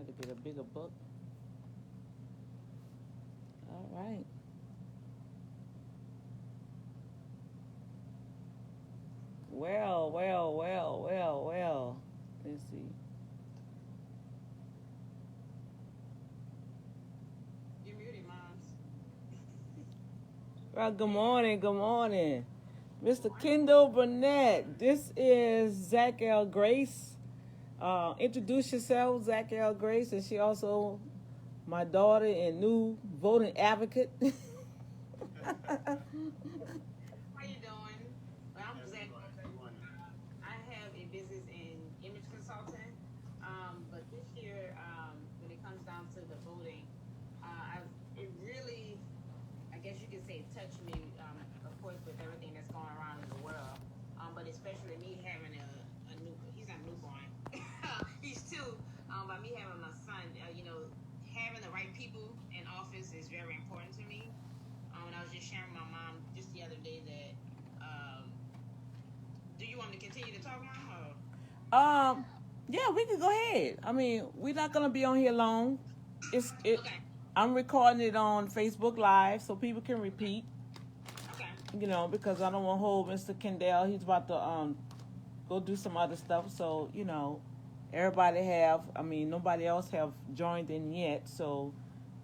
to get a bigger book. All right. Well. Let's see. You're muted, Moms. Well, good morning. Good morning. Good Mr. morning. Kendall Burnett. This is Zach L. Grace. Introduce yourself, Zach L. Grace, and she also my daughter and new voting advocate. How you doing? Well, I'm Zach. I have a business in image consulting. But this year, when it comes down to the voting, it really, I guess you could say, it touched me. Of course, with everything that's going around in the world. But especially me having a new, he's not newborn, he's two. But me having my son, having the right people in office is very important to me. And I was just sharing with my mom just the other day that. Do you want me to continue to talk, Mom? Or? um, yeah, we can go ahead. I mean, we're not gonna be on here long. It's it. Okay. I'm recording it on Facebook Live so people can Okay. repeat. Okay. Because I don't want to hold Mr. Kendall. He's about to go do some other stuff. So everybody have. I mean, nobody else have joined in yet. So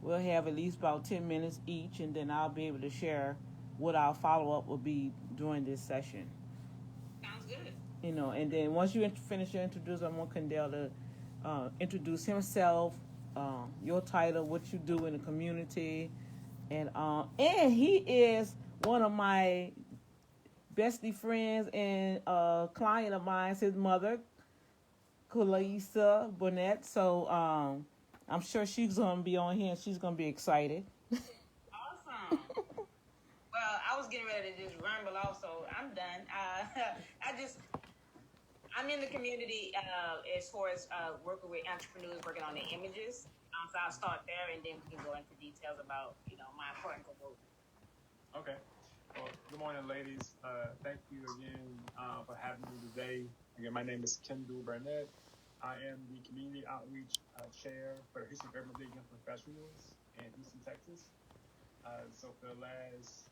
we'll have at least about 10 minutes each, and then I'll be able to share what our follow up will be during this session. Sounds good. And then once you finish your introduction, I want Kendall to introduce himself, your title, what you do in the community, and he is one of my bestie friends and a client of mine, his mother, Kalisa Burnett. So I'm sure she's gonna be on here and she's gonna be excited. Awesome. Well, I was getting ready to just ramble off, so I'm done. I just I'm in the community as far as working with entrepreneurs working on their images. So I'll start there, and then we can go into details about my importance of voting. Okay. Well, good morning, ladies. Thank you again for having me today. Again, my name is Kendall Burnett. I am the Community Outreach Chair for the Houston Urban League of Professionals in Houston, Texas. So for the last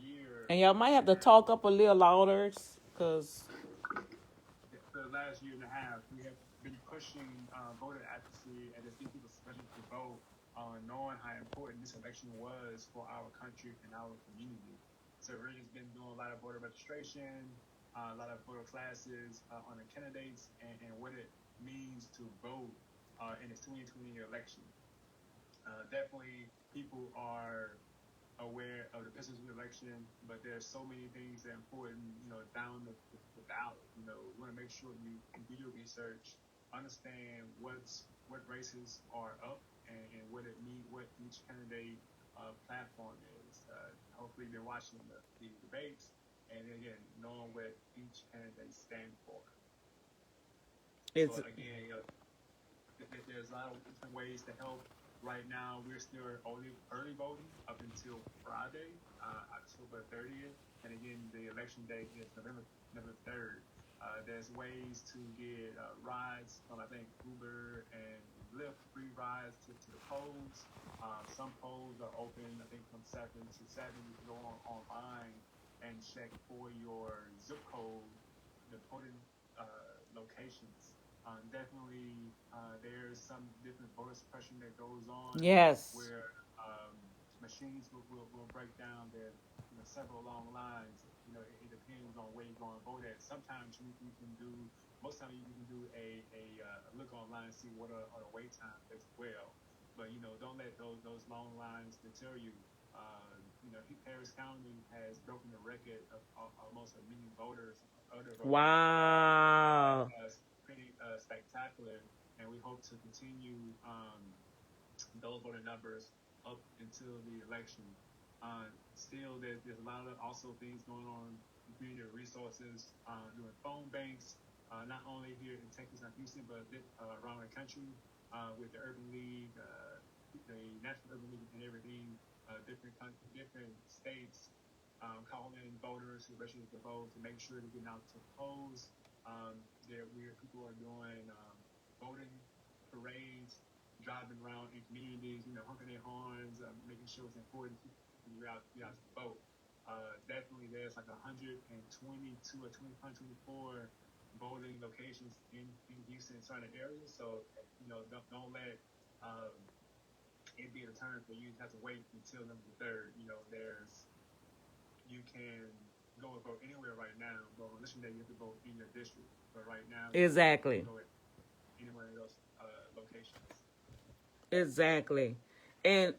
year... And y'all might have to talk up a little louder, because... For the last year and a half, we have been pushing voter advocacy and just getting people especially to vote on knowing how important this election was for our country and our community. So really has been doing a lot of voter registration, a lot of voter classes on the candidates and what it means to vote in this 2020 election. Definitely people are aware of the business of the election, but there's so many things that are important, down the ballot. We want to make sure you do your research, understand what races are up and what it means, what each candidate platform is. Hopefully you've been watching the debates and again, knowing what each candidate stands for. So again, there's a lot of different ways to help. Right now, we're still early voting up until Friday, October 30th. And again, the election date is November 3rd. There's ways to get rides from, I think, Uber and Lyft, free rides to the polls. Some polls are open, I think, from 7 to 7. You can go online and check for your zip code, the voting locations. Definitely, there's some different voter suppression that goes on. Yes. Where machines will break down. There several long lines. It depends on where you're going to vote at. Sometimes you can do. Most times you can do a look online and see what are the wait times as well. But don't let those long lines deter you. Harris County has broken the record of almost 1 million voters. Wow. Pretty spectacular, and we hope to continue those voting numbers up until the election. Still, there's a lot of also things going on, community resources, doing phone banks, not only here in Texas and Houston, but around the country with the Urban League, the National Urban League, and everything. Different states calling voters who register to vote to make sure they're getting out to polls. People are doing voting parades, driving around in communities, honking their horns, making sure it's important to you out to vote. Definitely, there's like 122 or 124 voting locations in Houston in certain areas. So, don't let it be a deterrent for you to have to wait until November 3rd. You can go and vote anywhere right now, but on election day you have to vote in your district. But right now, Exactly. you can go anywhere in those locations. Exactly. And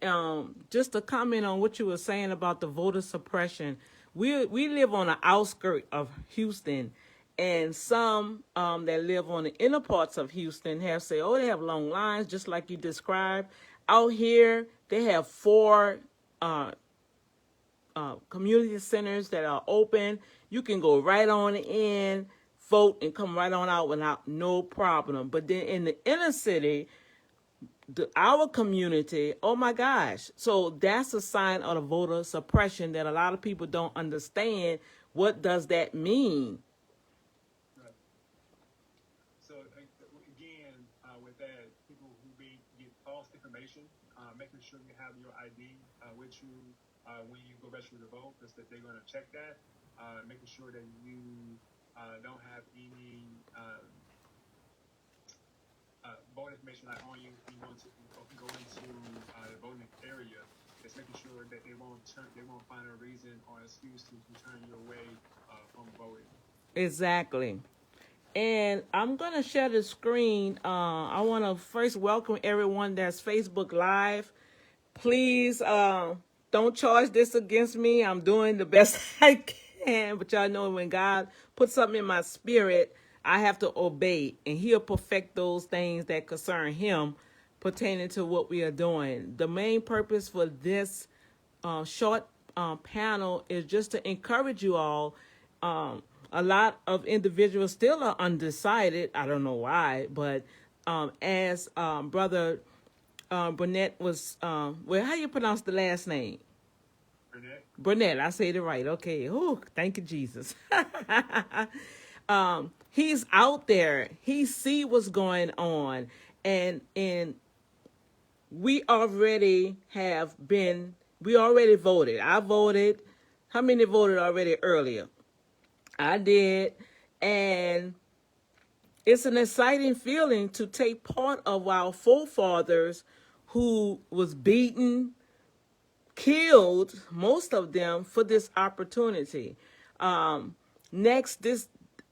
just to comment on what you were saying about the voter suppression, we live on the outskirts of Houston, and some that live on the inner parts of Houston have said, oh, they have long lines, just like you described. Out here, they have 4 community centers that are open. You can go right on in, vote, and come right on out without no problem. But then in the inner city, our community, oh my gosh. So that's a sign of the voter suppression that a lot of people don't understand. What does that mean? Right. So again, with that, people who get false information, making sure you have your ID with you when you go register to vote, because they're going to check that. Making sure that you don't have any vote information like on you when you go into the voting area. It's making sure that they won't find a reason or an excuse to turn you away from voting. Exactly. And I'm going to share the screen. I want to first welcome everyone that's Facebook Live. Please don't charge this against me. I'm doing the best I can. But y'all know when God puts something in my spirit, I have to obey. And he'll perfect those things that concern him pertaining to what we are doing. The main purpose for this short panel is just to encourage you all. A lot of individuals still are undecided. I don't know why, but as Brother Burnett was, well, how you pronounce the last name? Burnett. Burnett, I said it right. Okay. Oh, thank you, Jesus. He's out there. He see what's going on, and we already voted. I voted. How many voted already earlier? I did. And it's an exciting feeling to take part of our forefathers who was beaten, killed, most of them, for this opportunity. Next, this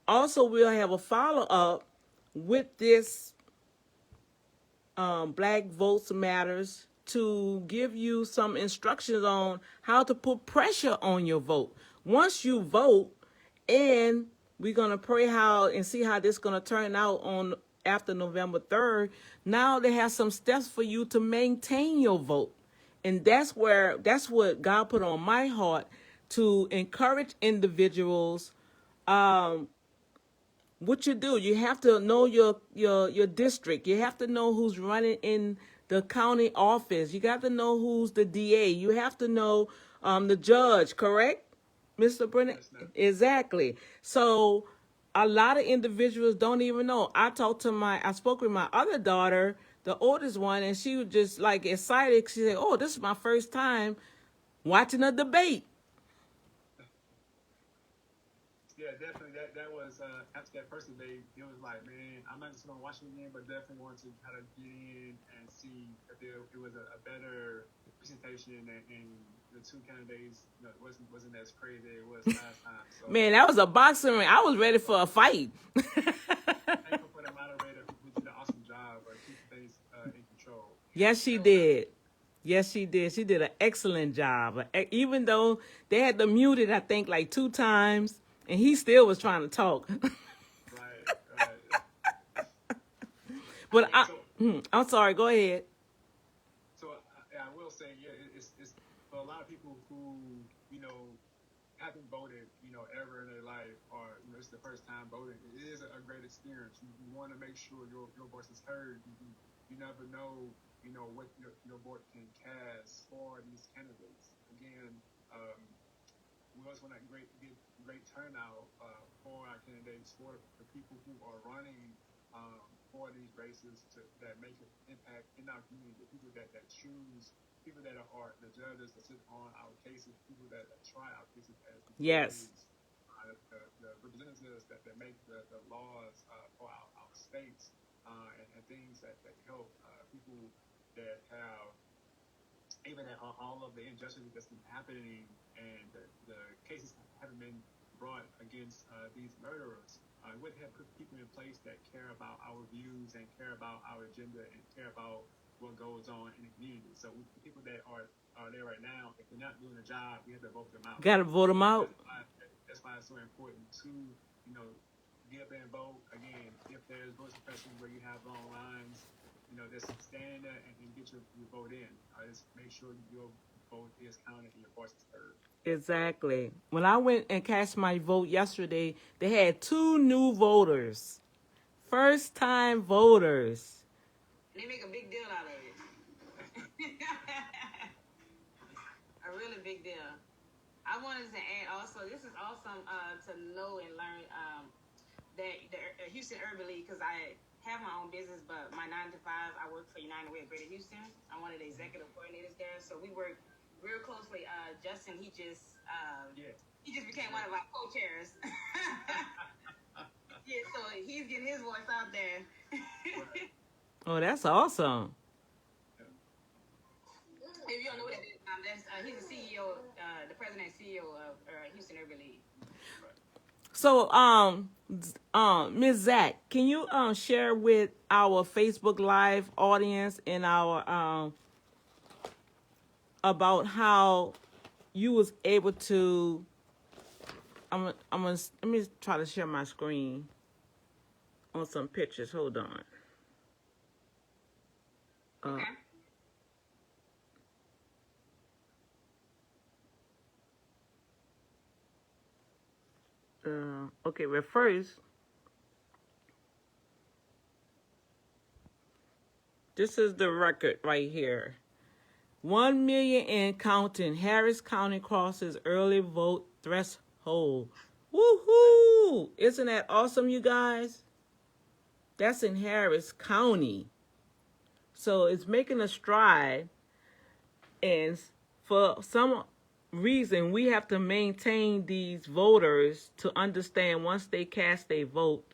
also we'll have a follow-up with this Black Votes Matters to give you some instructions on how to put pressure on your vote. Once you vote, and we're going to pray and see how this is going to turn out on after November 3rd. Now they have some steps for you to maintain your vote. And that's what God put on my heart, to encourage individuals. What you do, you have to know your district. You have to know who's running in the county office. You got to know who's the DA. You have to know the judge, correct? Mr. Burnett? Yes, Exactly. So a lot of individuals don't even know. I spoke with my other daughter, the oldest one, and she was just like excited. She said, oh, this is my first time watching a debate. Yeah, definitely. That was after that first debate, it was like, man, I'm not just gonna watch it again, but definitely want to try to get in and see if it was a better presentation, and the two candidates wasn't as crazy as it was last time. So, man, that was a boxing ring. I was ready for a fight. Thankful for the moderator who did an awesome job of keeping things in control. Yes, she did. Yes, she did. She did an excellent job. Even though they had to mute it, I think, like 2 times, and he still was trying to talk. Right. But I'm sorry. Go ahead. So I will say, yeah, it's for a lot of people who haven't voted, ever in their life, or it's the first time voting. It is a great experience. You want to make sure your voice is heard. You never know, what your vote can cast for these candidates. Again, we always want to get great turnout for our candidates, for the people who are running for these races that make an impact in our community, the people that choose, people that are the judges that sit on our cases, people that try our cases as the Yes. juries, the representatives that make the laws for our states, and things that help people that have, even at all of the injustice that's been happening and the cases haven't been brought against these murderers. We would have put people in place that care about our views and care about our agenda and care about what goes on in the community. So the people that are there right now, if they're not doing the job, we have to vote them out. Got to vote them out. That's why it's so important to, get up there and vote. Again, if there's vote suppression where you have long lines, just stand there and get your vote in. Just make sure your vote is counted and your voice is heard. Exactly. When I went and cast my vote yesterday, they had 2 new voters. First-time voters. They make a big deal out of it. A really big deal. I wanted to add also, this is awesome to know and learn that the Houston Urban League, because I have my own business, but my 9 to 5, I work for United Way of Greater Houston. I'm one of the executive coordinators there, so we work real closely. Justin, he just became one of our co-chairs. Yeah, so he's getting his voice out there. Oh, that's awesome. If you don't know what that is, he's the CEO, the president and CEO of Houston Urban League. So, Ms. Zach, can you share with our Facebook Live audience and our about how you was able to? Let me try to share my screen on some pictures. Hold on. Okay. Okay, but first, this is the record right here. 1 million and counting. Harris County crosses early vote threshold. Woohoo! Isn't that awesome, you guys? That's in Harris County. So it's making a stride. And for some reason, we have to maintain these voters to understand once they cast their vote,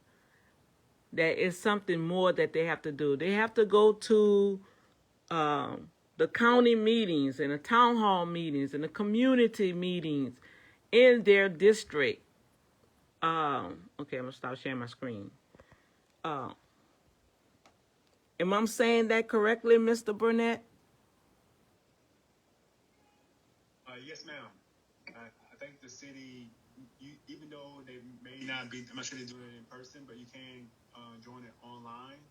that is something more that they have to do. They have to go to the county meetings and the town hall meetings and the community meetings in their district. Okay, I'm going to stop sharing my screen. Am I saying that correctly, Mr. Burnett? Yes, ma'am. I think the city, even though they may not be, I'm not sure they're doing it in person, but you can join it online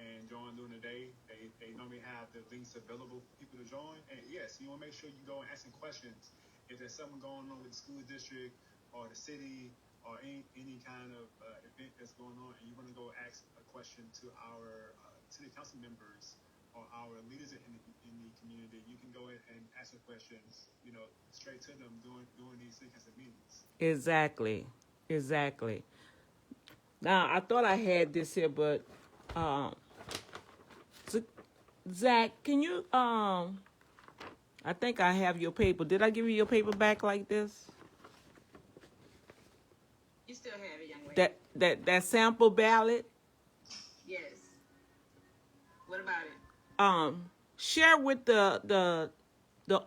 and join during the day. They normally have the links available for people to join. And yes, you want to make sure you go and ask some questions. If there's something going on with the school district or the city or any kind of event that's going on, and you want to go ask a question to our city council members or our leaders in the community, you can go in and ask the questions, straight to them during these city council meetings. Exactly. Now, I thought I had this here, but Zach, can you I think I have your paper. Did I give you your paper back like this? You still have it, young lady. That sample ballot? Yes. What about it? Share with the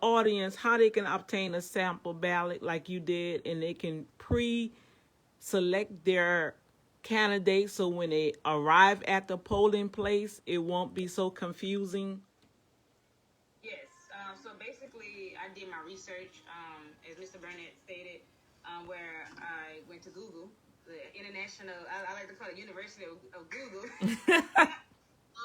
audience how they can obtain a sample ballot like you did, and they can pre-select their candidates so when they arrive at the polling place, it won't be so confusing. Yes. So basically, I did my research, as Mr. Burnett stated, where I went to Google, the international, I like to call it University of Google.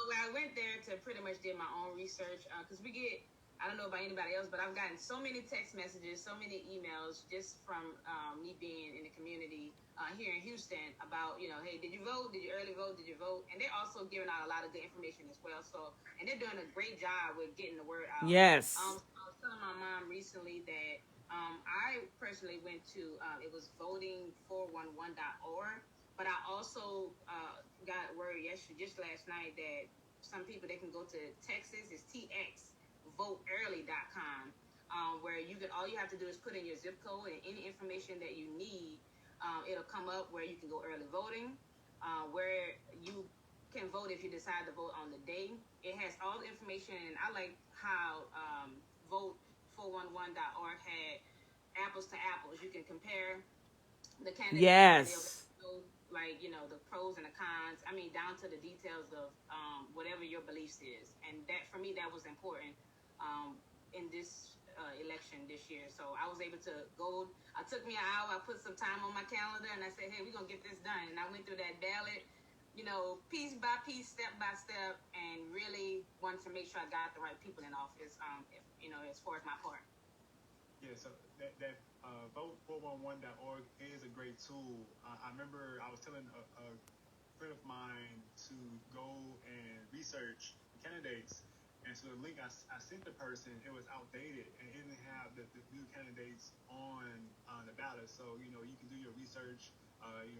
Where I went there to pretty much did my own research, because we get, I don't know about anybody else, but I've gotten so many text messages, so many emails just from me being in the community here in Houston about, hey, did you vote? Did you early vote? Did you vote? And they're also giving out a lot of good information as well. So, and they're doing a great job with getting the word out. Yes. I was telling my mom recently that I personally went to, it was voting411.org, but I also got word yesterday, just last night, that some people, they can go to Texas, it's txvoteearly.com, where all you have to do is put in your zip code and any information that you need. It'll come up where you can go early voting, where you can vote if you decide to vote on the day. It has all the information, and I like how vote411.org had apples to apples. You can compare the candidates. Yes. Like, the pros and the cons. I mean, down to the details of whatever your beliefs is. And that, for me, that was important in this election this year. So I was able to go. It took me an hour. I put some time on my calendar, and I said, hey, we're going to get this done. And I went through that ballot, piece by piece, step by step, and really wanted to make sure I got the right people in office, as far as my part. Yeah, so that vote411.org is a great tool. I remember I was telling a friend of mine to go and research the candidates, and so the link I sent the person, it was outdated, and it didn't have the new candidates on the ballot. So, you can do your research,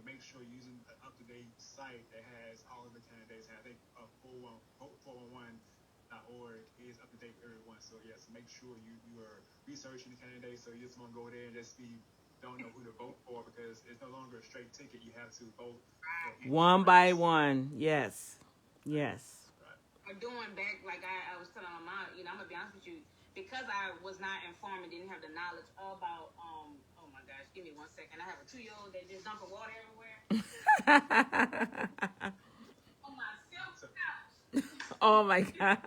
make sure you're using an up-to-date site that has all of the candidates. And I think vote411.org is up to date for everyone. So yes, make sure you are researching the candidates. So you just want to go there and just don't know who to vote for, because it's no longer a straight ticket. You have to vote one by one. Yes. Yes. Right. Doing back, like I was telling my mom, I'm gonna be honest with you, because I was not informed and didn't have the knowledge about oh my gosh, give me 1 second. I have a 2-year-old that just dumping water everywhere. On my silk couch. Oh my God.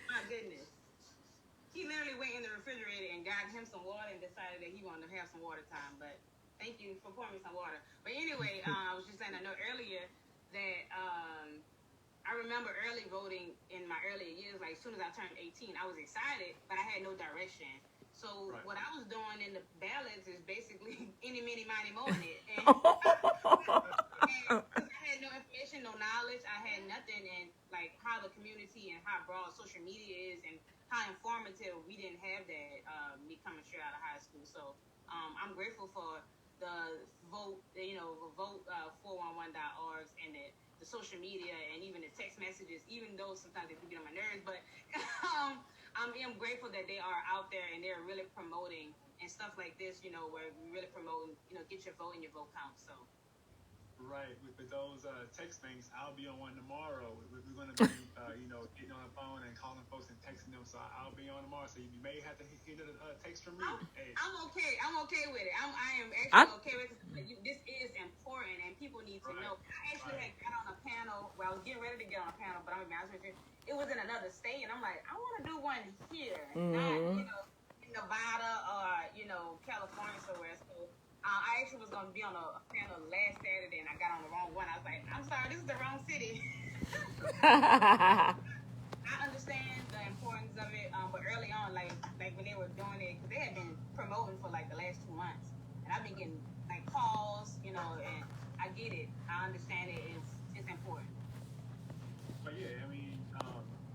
My goodness. He literally went in the refrigerator and got him some water and decided that he wanted to have some water time. But thank you for pouring me some water. But anyway, I was just saying, I know earlier that I remember early voting in my earlier years. Like, as soon as I turned 18, I was excited, but I had no direction. So what I was doing in the ballots is basically any, mini, miny, mowing it. And I had no information, no knowledge. I had nothing. And like how the community and how broad social media is and how informative, we didn't have that, me coming straight out of high school. So I'm grateful for the vote 411.org and the social media and even the text messages, even though sometimes they can get on my nerves. But I'm grateful that they are out there and they're really promoting and stuff like this, where we really promote, get your vote and your vote count. So. Right, with those text things, I'll be on one tomorrow. We're going to be, getting on the phone and calling folks and texting them. So I'll be on tomorrow. So you may have to hear a text from me. I'm okay. I'm okay with it. I am actually okay with it. This is important, and people need to know. I actually had got on a panel. Well, I was getting ready to get on a panel, but I'm gonna be honest with you, it was in another state, and I'm like, I want to do one here, not in Nevada or California somewhere. So. I actually was going to be on a panel last Saturday, and I got on the wrong one. I was like, I'm sorry, this is the wrong city. I understand the importance of it, but early on, like when they were doing it, because they had been promoting for like the last 2 months, and I've been getting like calls, and I get it. I understand it. It's important. But yeah, I mean,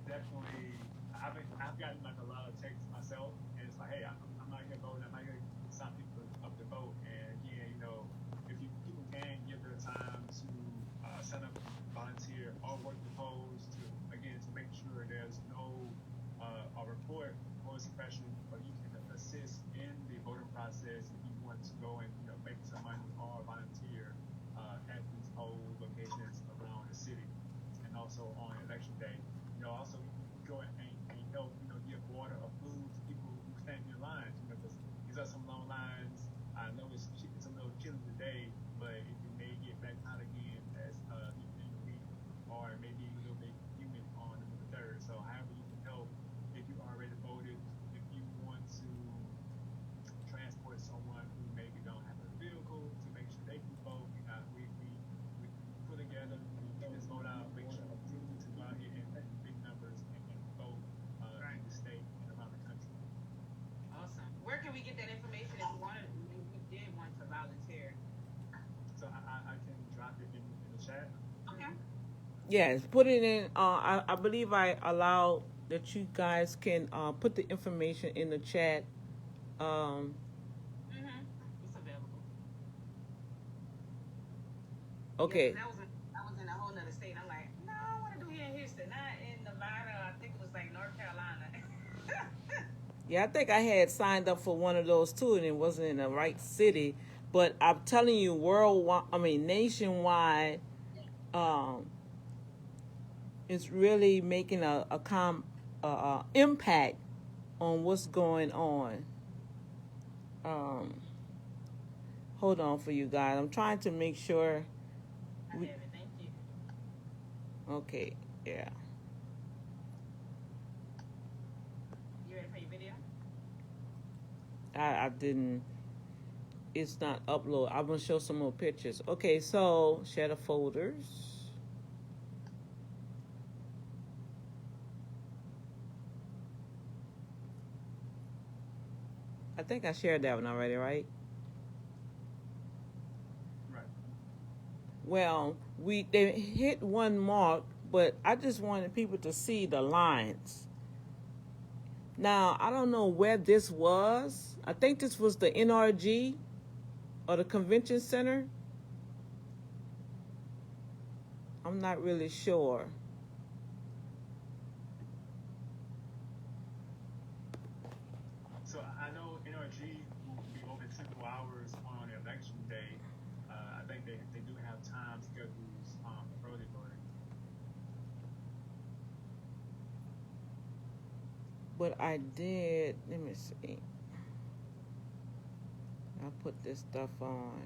definitely, I've gotten like a lot of texts myself, and it's like, hey, I'm not here voting. I'm not here to sign people up to vote. If people can give their time to sign up, volunteer, or work the polls to make sure there's no report or suppression, but you can assist in the voting process if you want to go and make some money or volunteer at these poll locations around the city, and also on election day. Also go and help give water or food to people who stand in lines. Because these are some long lines. I know it's a little chilly today, but it may get back out again as in the week, or maybe a little bit humid on the 3rd. So however you can help, if you already voted, if you want to transport someone who maybe don't have a vehicle to make sure they can vote, we put together, we get this vote out, make sure to go out here and big numbers and vote in the state and around the country. Awesome. Where can we get that information if we wanted? Did want to volunteer. So I can drop it in the chat. Okay. Yes, put it in. I believe I allow that you guys can put the information in the chat. It's available. Okay. Yeah, I was in a Yeah, I think I had signed up for one of those too, and it wasn't in the right city. But I'm telling you, worldwide, I mean nationwide, um, it's really making a impact on what's going on. Um, hold on for you guys. I'm trying to make sure. I have it. Thank you. Okay, yeah. You ready for your video? I didn't. It's not upload. I'm gonna show some more pictures. Okay, so share the folders. I think I shared that one already, right? Right. Well, they hit one mark, but I just wanted people to see the lines. Now I don't know where this was. I think this was the NRG or the convention center. I'm not really sure. So I know NRG will be open 24 hours on election day. I think they do have time schedules for early voting. But I did. Let me see. I put this stuff on.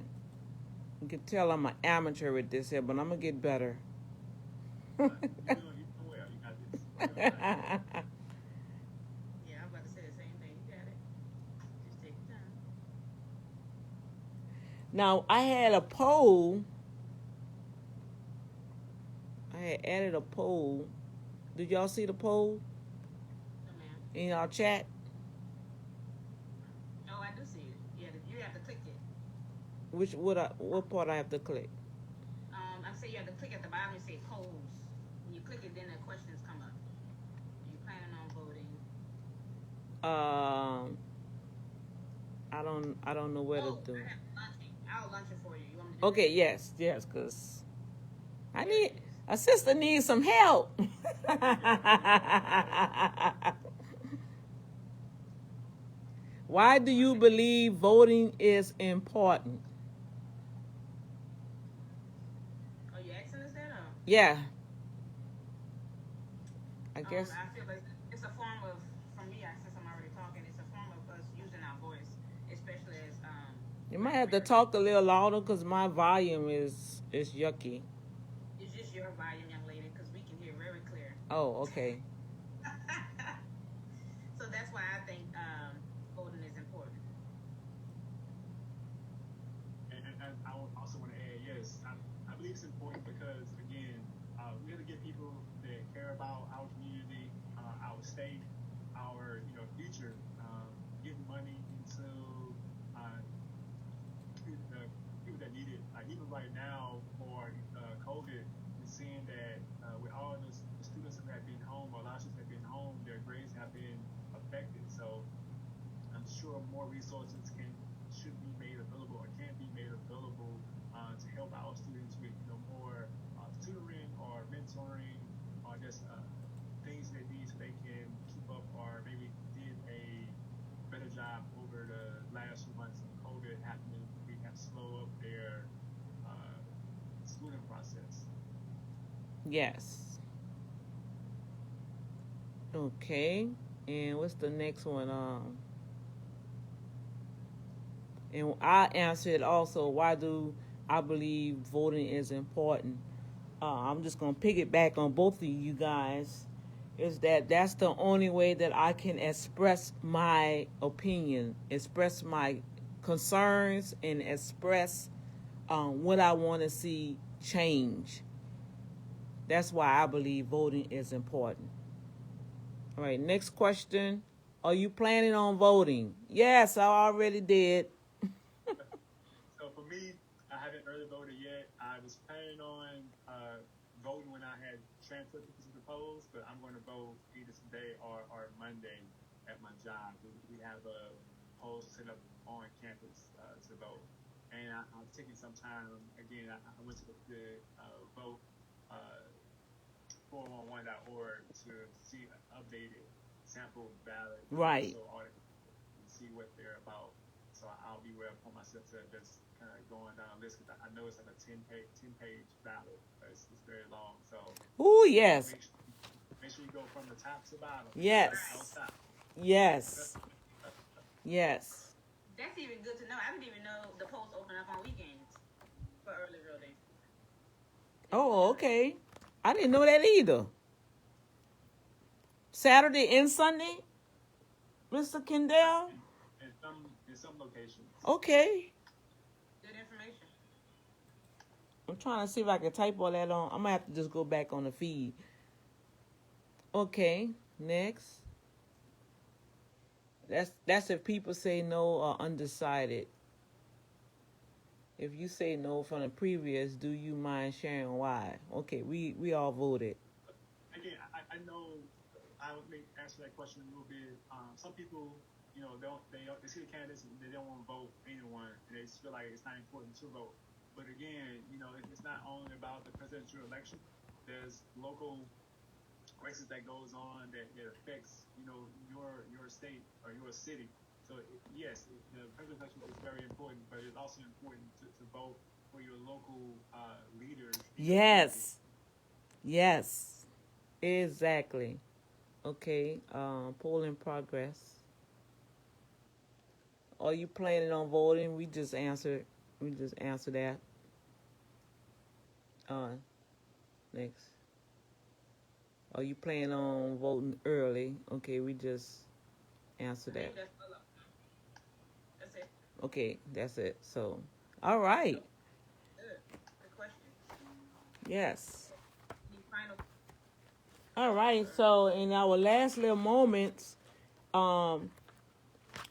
You can tell I'm an amateur with this here, but I'm gonna get better. You're doing well. You got this. Yeah, I'm about to say the same thing. You got it. Just take your time. Now I had a poll. I had added a poll. Did y'all see the poll No, ma'am. in y'all chat? Oh, I do see it. Yeah, you have to click it. What part I have to click? I say you have to click at the bottom and say polls. When you click it, then the questions come up. Are you planning on voting? I don't know where to do. I have lunching. I'll lunch it for you. You want me to do Okay, yes, cause a sister needs some help. Why do you believe voting is important? Oh, you asking us that? Or? Yeah. I guess. I feel like it's a form of, for me, since I'm already talking, it's a form of us using our voice, especially as You might have to talk a little louder because my volume is yucky. It's just your volume, young lady, because we can hear very clear. Oh, okay. So that's why I think voting is important. And I also want to add, yes, I believe it's important because, again, we have to get people that care about our community, our state, our future, getting money into the people that need it. Like even right now for COVID, we're seeing that with all the students that have been home, or a lot of students that have been home, their grades have been affected. So I'm sure more resources should be made available or can be made available to help our students with more tutoring or mentoring or just things they need so they can keep up or maybe did a better job over the last few months of COVID happening. We have slowed up their schooling process. Yes. Okay. And what's the next one? And I answered also, why do I believe voting is important? I'm just going to piggyback on both of you guys. Is that's the only way that I can express my opinion, express my concerns, and express what I want to see change. That's why I believe voting is important. All right, next question. Are you planning on voting? Yes, I already did. So for me, I haven't early voted yet. I was planning on voting when I had transferred to the polls, but I'm going to vote either today or Monday at my job. We have a polls set up on campus to vote. And I'm taking some time. Again, I went to the vote 411.org to see updated sample ballot, Right. so audit and see what they're about. So I'll be aware for myself to just kind of going down the list, because I know it's like a 10-page ballot. It's very long. So Oh, yes. make sure you go from the top to bottom. Yes. Don't stop. Yes. Yes. That's even good to know. I didn't even know the polls open up on weekends for early voting. Oh, okay. I didn't know that either. Saturday and Sunday, Mr. Kendall? In some locations. Okay. Good information. I'm trying to see if I can type all that on. I'm going to have to just go back on the feed. Okay, next. That's if people say no or undecided. If you say no from the previous, do you mind sharing why? Okay, we all voted. Again, I know I would answer that question a little bit. Some people, they see the candidates and they don't want to vote anyone, and they just feel like it's not important to vote. But again, it's not only about the presidential election. There's local races that goes on that affects your state or your city. So yes, the presidential election is very important, but it's also important to vote for your local leaders. Yes. Yes. Exactly. Okay. Poll in progress. Are you planning on voting? We just answered that. Next. Are you planning on voting early? Okay, we just answered that. That's it. Okay, that's it. So, all right. Good question. Yes. Any final? All right. So, in our last little moments, I'm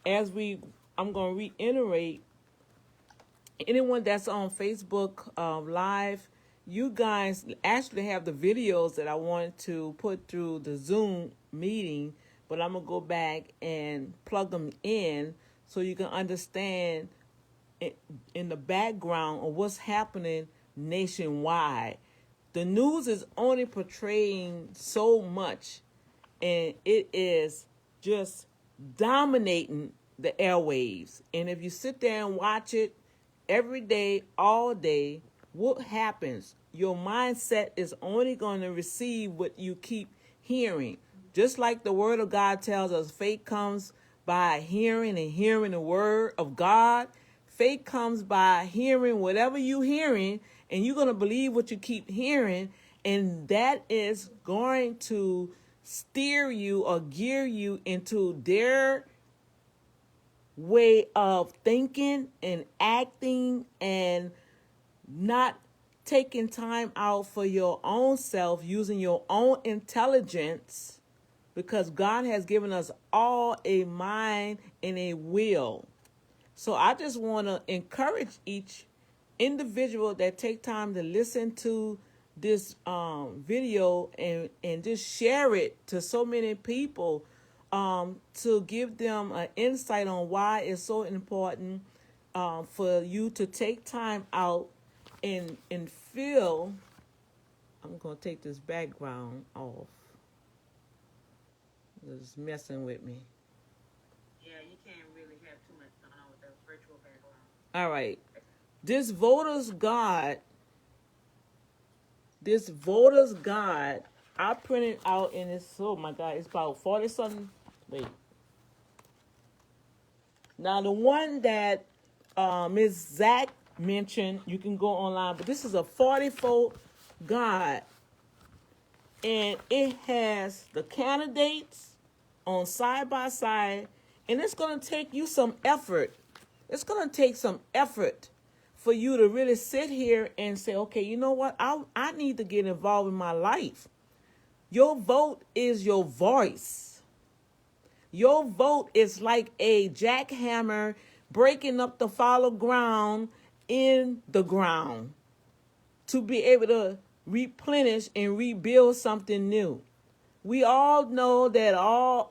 going to reiterate, anyone that's on Facebook Live, you guys actually have the videos that I wanted to put through the Zoom meeting, but I'm going to go back and plug them in so you can understand in the background of what's happening nationwide. The news is only portraying so much, and it is just dominating the airwaves. And if you sit there and watch it every day, all day, what happens? Your mindset is only going to receive what you keep hearing. Just like the word of God tells us, faith comes by hearing and hearing the word of God. Faith comes by hearing whatever you're hearing, and you're going to believe what you keep hearing, and that is going to steer you or gear you into their way of thinking and acting, and not taking time out for your own self, using your own intelligence, because God has given us all a mind and a will. So I just want to encourage each individual that take time to listen to this video and just share it to so many people, to give them an insight on why it's so important for you to take time out and feel. I'm going to take this background off. It's messing with me. Yeah, you can't really have too much going on with the virtual background. All right. This voter's guide, I printed out, and it's, oh my God, it's about 40 something. Wait. Now, the one that Ms. Zach mentioned, you can go online, but this is a 44 guide, and it has the candidates on side by side, and it's going to take you some effort. It's going to take some effort for you to really sit here and say, okay, you know what? I need to get involved in my life. Your vote is your voice. Your vote is like a jackhammer breaking up the fallow ground in the ground to be able to replenish and rebuild something new. We all know that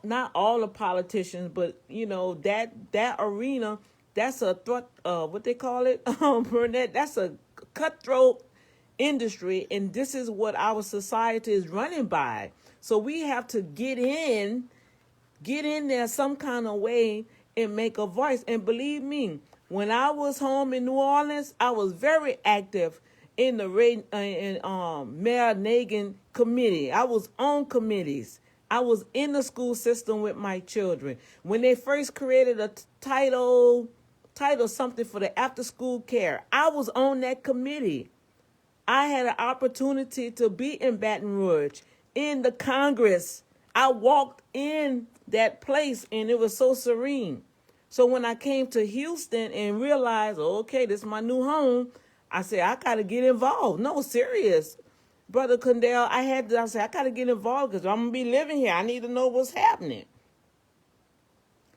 not all the politicians, but that arena, that's a what they call it, Burnett, that's a cutthroat industry, and this is what our society is running by. So we have to get in Get in there some kind of way and make a voice. And believe me, when I was home in New Orleans, I was very active in the Mayor Nagin committee. I was on committees. I was in the school system with my children. When they first created a title something for the after school care, I was on that committee. I had an opportunity to be in Baton Rouge in the Congress. I walked in that place and it was so serene. So when I came to Houston and realized, okay, this is my new home, I said, I got to get involved. No, serious. Brother Kendall, I said, I got to get involved because I'm going to be living here. I need to know what's happening.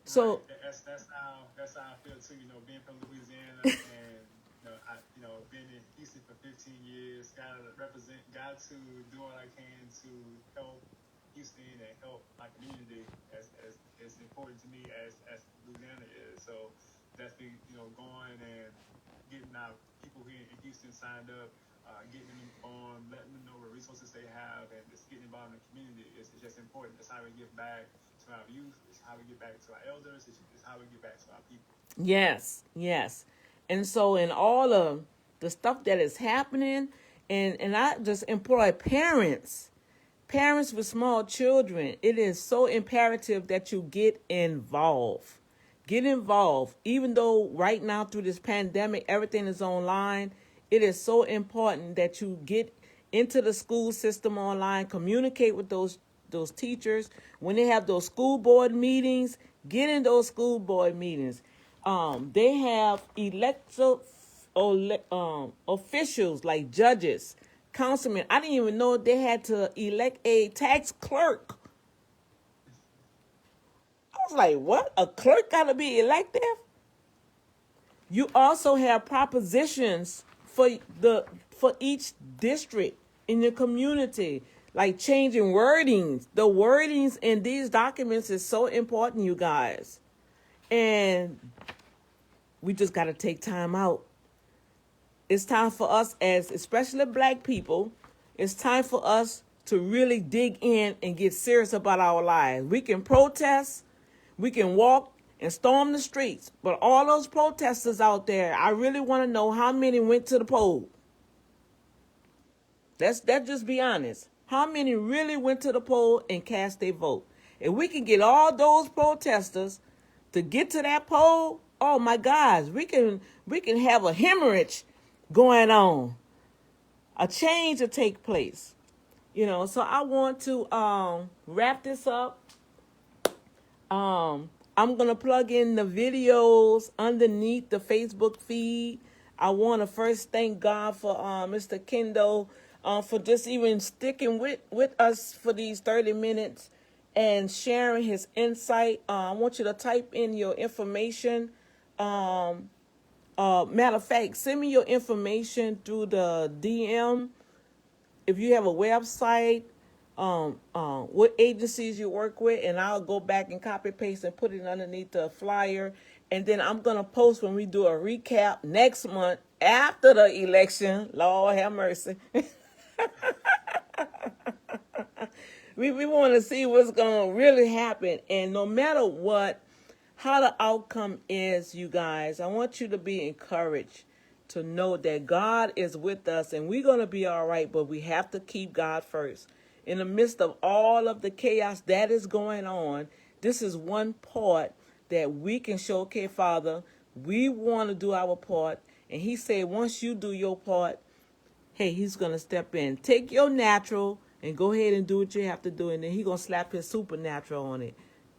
So that's how I feel too. You know, being from Louisiana and being in Houston for 15 years, got to do what I can to help Houston and help my community as important to me as Louisiana is. So definitely, going and getting our people here in Houston signed up, getting them informed, letting them know what resources they have, and just getting involved in the community is just important. That's how we give back to our youth. It's how we give back to our elders. It's how we give back to our people. yes. And so in all of the stuff that is happening, and I just employ parents with small children, it is so imperative that you get involved. Get involved. Even though right now through this pandemic, everything is online, it is so important that you get into the school system online, communicate with those teachers. When they have those school board meetings, get in those school board meetings. They have officials like judges, councilmen. I didn't even know they had to elect a tax clerk. I was like, what? A clerk got to be elected? You also have propositions for each district in your community, like changing wordings. The wordings in these documents is so important, you guys. And we just got to take time out. It's time for us, as especially Black people, it's time for us to really dig in and get serious about our lives. We can protest, we can walk and storm the streets, but all those protesters out there, I really want to know how many went to the poll. Let's just be honest. How many really went to the poll and cast their vote? If we can get all those protesters to get to that poll, oh my gosh, we can have a hemorrhage going on, a change to take place. So I want to wrap this up. I'm going to plug in the videos underneath the Facebook feed. I want to first thank God for Mr. Kendall for just even sticking with us for these 30 minutes and sharing his insight. I want you to type in your information. Matter of fact, send me your information through the DM. If you have a website, what agencies you work with, and I'll go back and copy paste and put it underneath the flyer. And then I'm going to post when we do a recap next month after the election. Lord have mercy. We want to see what's going to really happen. And no matter how the outcome is, you guys, I want you to be encouraged to know that God is with us and we're going to be all right, but we have to keep God first. In the midst of all of the chaos that is going on, this is one part that we can show, okay, Father, we want to do our part. And he said, once you do your part, hey, he's going to step in. Take your natural and go ahead and do what you have to do. And then he's going to slap his supernatural on it.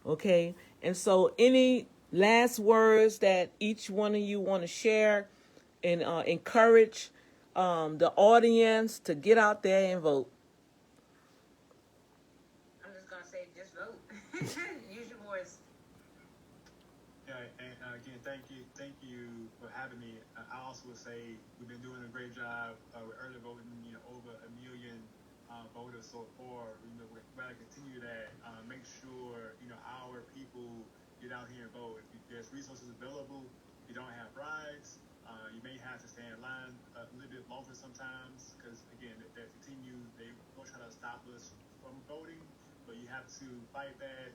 Okay? And so any last words that each one of you want to share and encourage the audience to get out there and vote? I'm just gonna say, just vote. Use your voice. Yeah, and again, thank you for having me. I also would say we've been doing a great job with early voting. Over 1 million voters so far. We're going to continue that. Make sure our people get out here and vote. If there's resources available, if you don't have rides, you may have to stand in line a little bit longer sometimes because, again, that continues. They will try to stop us from voting, but you have to fight that.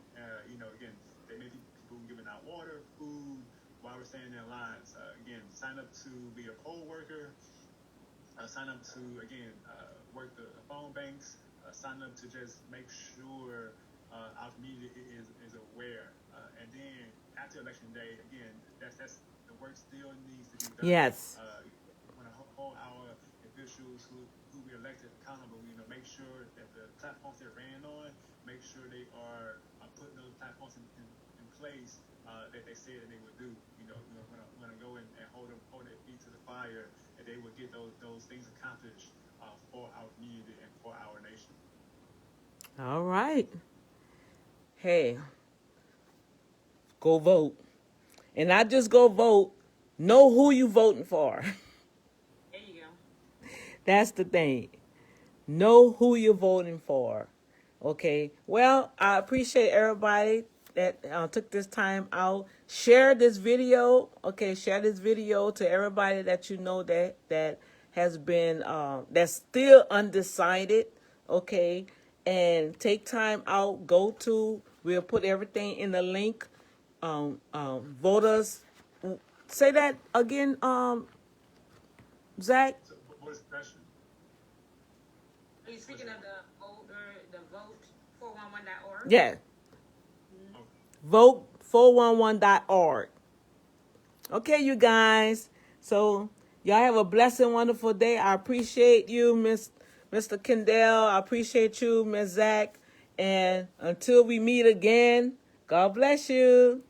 Again, there may be people giving out water, food while we're standing in lines. Again, sign up to be a poll worker. Sign up to, again, work the phone banks. Sign up to just make sure our community is aware. And then after election day, again, that's the work still needs to be done. Yes. We want to hold our officials who we elected accountable. Make sure that the platforms they ran on, make sure they are putting those platforms in place that they said that they would do. We're going to go in and hold their feet to the fire, and they will get those things accomplished for our community and for our nation. All right. Hey, go vote. And not just go vote, know who you voting for. There you go. That's the thing. Know who you're voting for. Okay. Well, I appreciate everybody that took this time out. Share this video. Okay. Share this video to everybody that you know that has been, that's still undecided. Okay. And take time out. We'll put everything in the link. Voters. Say that again, Zach. So, what is Suppression? Are you speaking of the vote 411.org? Yeah. Vote 411.org. Okay, you guys. So y'all have a blessed and wonderful day. I appreciate you, Mr. Kendall. I appreciate you, Ms. Zach. And until we meet again, God bless you.